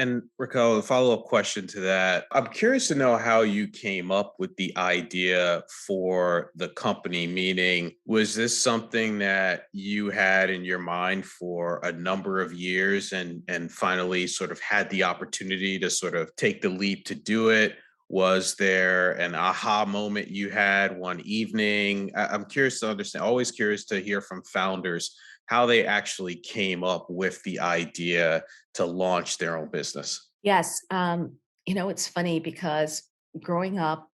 And Raquel, a follow-up question to that. I'm curious to know how you came up with the idea for the company, meaning, was this something that you had in your mind for a number of years and finally sort of had the opportunity to sort of take the leap to do it? Was there an aha moment you had one evening? I'm curious to understand, always curious to hear from founders how they actually came up with the idea to launch their own business. Yes. It's funny because growing up,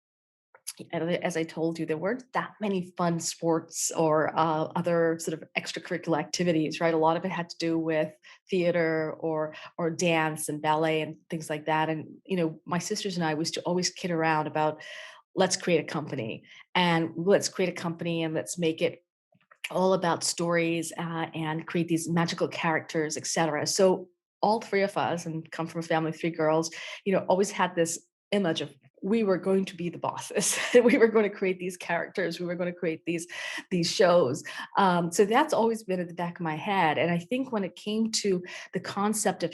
as I told you, there weren't that many fun sports or other sort of extracurricular activities, right? A lot of it had to do with theater or dance and ballet and things like that. And my sisters and I used to always kid around about let's create a company and let's make it all about stories and create these magical characters, etc. So all three of us, and come from a family of three girls, always had this image of we were going to be the bosses. We were going to create these characters. We were going to create these shows. So that's always been at the back of my head. And I think when it came to the concept of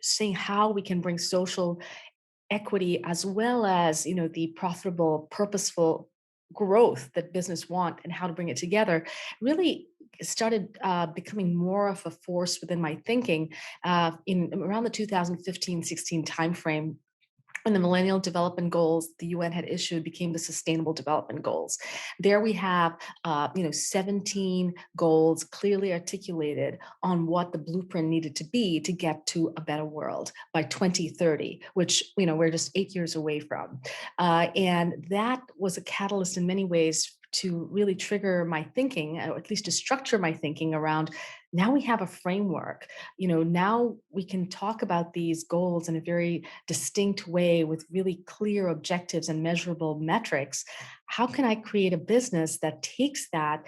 saying how we can bring social equity as well as the profitable purposeful growth that business want and how to bring it together really started becoming more of a force within my thinking in around the 2015-16 timeframe when the Millennial Development Goals the UN had issued became the Sustainable Development Goals. There we have, 17 goals clearly articulated on what the blueprint needed to be to get to a better world by 2030, which we're just 8 years away from. And that was a catalyst in many ways to really trigger my thinking, or at least to structure my thinking around now we have a framework. Now we can talk about these goals in a very distinct way with really clear objectives and measurable metrics. How can I create a business that takes that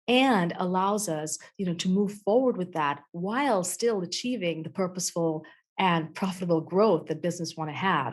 and allows us to move forward with that while still achieving the purposeful and profitable growth that business want to have?